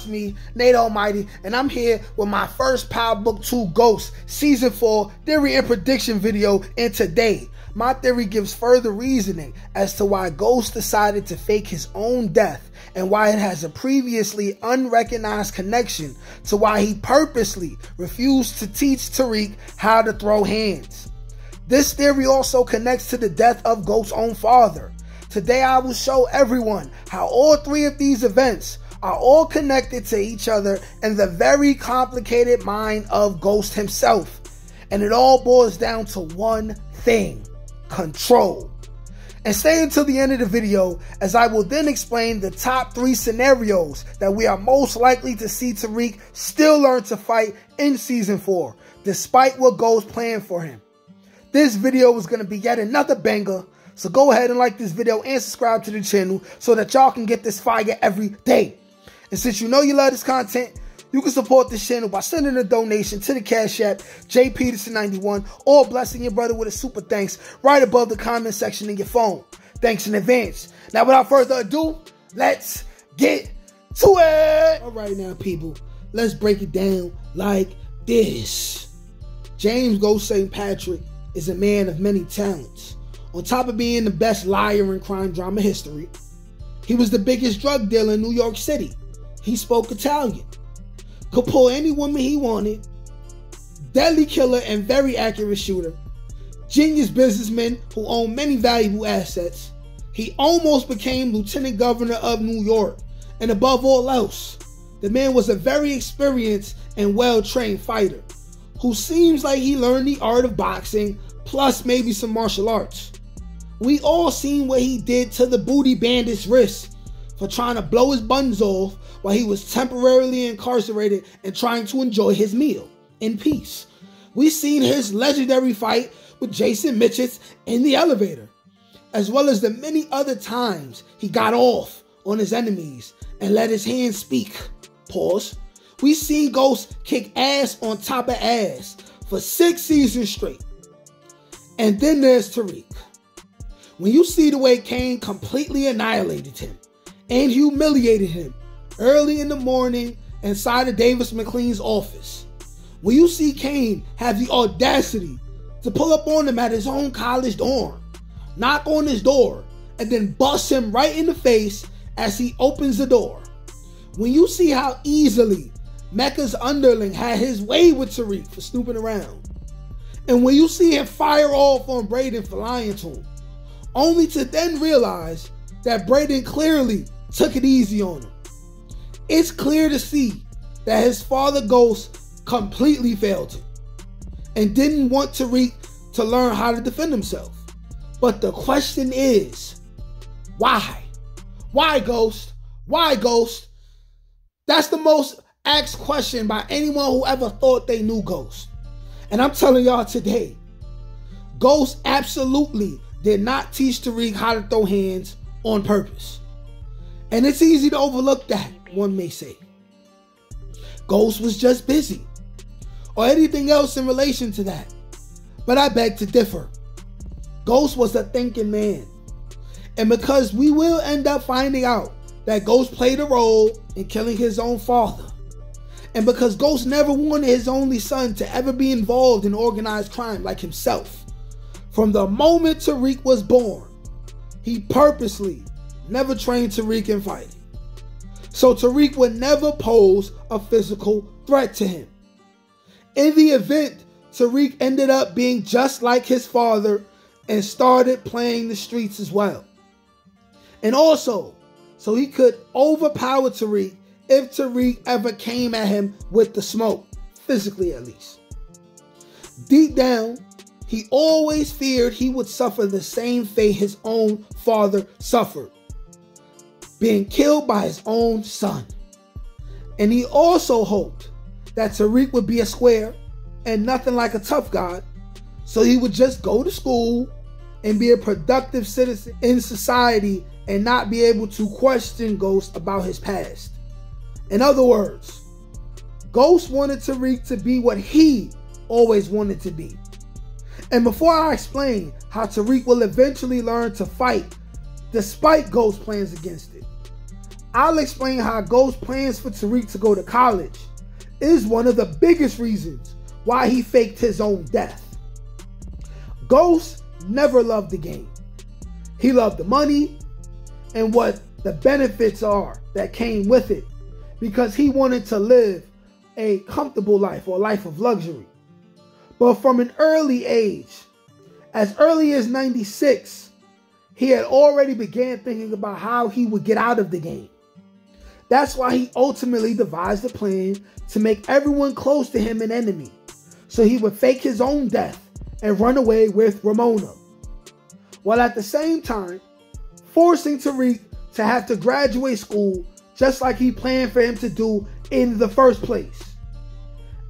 it's me, Nate Almighty, and I'm here with my first Power Book 2 Ghost Season 4 Theory and Prediction video, and today, my theory gives further reasoning as to why Ghost decided to fake his own death and why it has a previously unrecognized connection to why he purposely refused to teach Tariq how to throw hands. This theory also connects to the death of Ghost's own father. Today I will show everyone how all three of these events are all connected to each other in the very complicated mind of Ghost himself. And it all boils down to one thing: control. And stay until the end of the video, as I will then explain the top 3 scenarios that we are most likely to see Tariq still learn to fight in Season 4, despite what Ghost planned for him. This video is going to be yet another banger, so go ahead and like this video and subscribe to the channel so that y'all can get this fire every day. And since you know you love this content, you can support this channel by sending a donation to the Cash App, JPeterson91, or blessing your brother with a super thanks right above the comment section in your phone. Thanks in advance. Now, without further ado, let's get to it. All right now, people, let's break it down like this. James Ghost St. Patrick is a man of many talents. On top of being the best liar in crime drama history, he was the biggest drug dealer in New York City. He spoke Italian, could pull any woman he wanted, deadly killer and very accurate shooter, genius businessman who owned many valuable assets. He almost became lieutenant governor of New York, and above all else, the man was a very experienced and well-trained fighter who seems like he learned the art of boxing plus maybe some martial arts. We all seen what he did to the booty bandit's wrist for trying to blow his buns off while he was temporarily incarcerated and trying to enjoy his meal in peace. We seen his legendary fight with Jason Mitchell in the elevator, as well as the many other times he got off on his enemies and let his hands speak. Pause. We seen Ghost kick ass on top of ass for 6 seasons straight. And then there's Tariq. When you see the way Kane completely annihilated him and humiliated him early in the morning inside of Davis McLean's office, when you see Kane have the audacity to pull up on him at his own college dorm, knock on his door, and then bust him right in the face as he opens the door, when you see how easily Mecca's underling had his way with Tariq for snooping around, and when you see him fire off on Braden for lying to him, only to then realize that Braden clearly took it easy on him, it's clear to see that his father Ghost completely failed him and didn't want Tariq to learn how to defend himself. But the question is, why? Why, Ghost? Why, Ghost? That's the most asked question by anyone who ever thought they knew Ghost. And I'm telling y'all today, Ghost absolutely did not teach Tariq how to throw hands on purpose. And it's easy to overlook that, one may say. Ghost was just busy, or anything else in relation to that. But I beg to differ. Ghost was a thinking man. And because we will end up finding out that Ghost played a role in killing his own father, and because Ghost never wanted his only son to ever be involved in organized crime like himself, from the moment Tariq was born, he purposely never trained Tariq in fighting. So Tariq would never pose a physical threat to him. In the event, Tariq ended up being just like his father and started playing the streets as well. And also, so he could overpower Tariq if Tariq ever came at him with the smoke, physically at least. Deep down, he always feared he would suffer the same fate his own father suffered, being killed by his own son. And he also hoped that Tariq would be a square and nothing like a tough guy, so he would just go to school and be a productive citizen in society and not be able to question Ghost about his past. In other words, Ghost wanted Tariq to be what he always wanted to be. And before I explain how Tariq will eventually learn to fight despite Ghost's plans against it, I'll explain how Ghost plans for Tariq to go to college is one of the biggest reasons why he faked his own death. Ghost never loved the game. He loved the money and what the benefits are that came with it, because he wanted to live a comfortable life or a life of luxury. But from an early age, as early as 96, he had already began thinking about how he would get out of the game. That's why he ultimately devised a plan to make everyone close to him an enemy, so he would fake his own death and run away with Ramona, while at the same time forcing Tariq to have to graduate school just like he planned for him to do in the first place.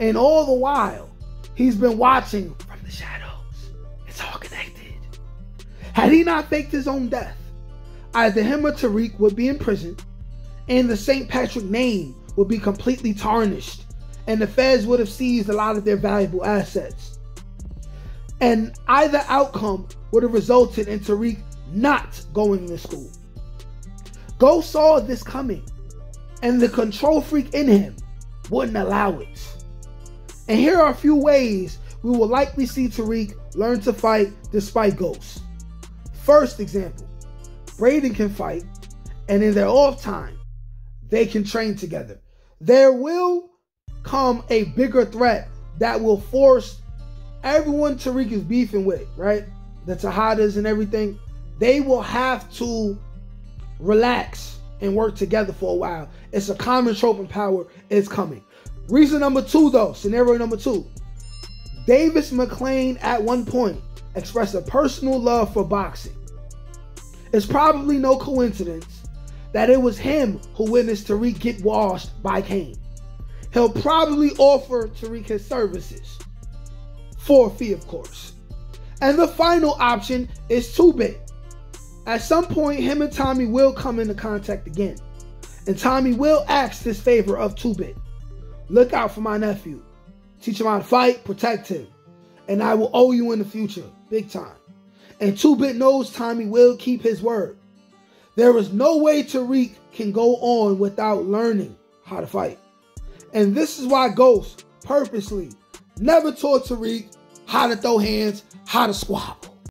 And all the while, he's been watching from the shadows. It's all connected. Had he not faked his own death, either him or Tariq would be in prison, and the St. Patrick name would be completely tarnished, and the feds would have seized a lot of their valuable assets. And either outcome would have resulted in Tariq not going to school. Ghost saw this coming, and the control freak in him wouldn't allow it. And here are a few ways we will likely see Tariq learn to fight despite Ghost. First example, Braden can fight, and in their off time, they can train together. There will come a bigger threat that will force everyone Tariq is beefing with, right? The Tejadas and everything. They will have to relax and work together for a while. It's a common trope in power. It's coming. Reason number two, though, scenario number two. Davis McClain at one point expressed a personal love for boxing. It's probably no coincidence that it was him who witnessed Tariq get washed by Kane. He'll probably offer Tariq his services, for a fee, of course. And the final option is 2-Bit. At some point, him and Tommy will come into contact again, and Tommy will ask this favor of 2-Bit. Look out for my nephew. Teach him how to fight, protect him, and I will owe you in the future, big time. And 2-Bit knows Tommy will keep his word. There is no way Tariq can go on without learning how to fight. And this is why Ghost purposely never taught Tariq how to throw hands, how to squat.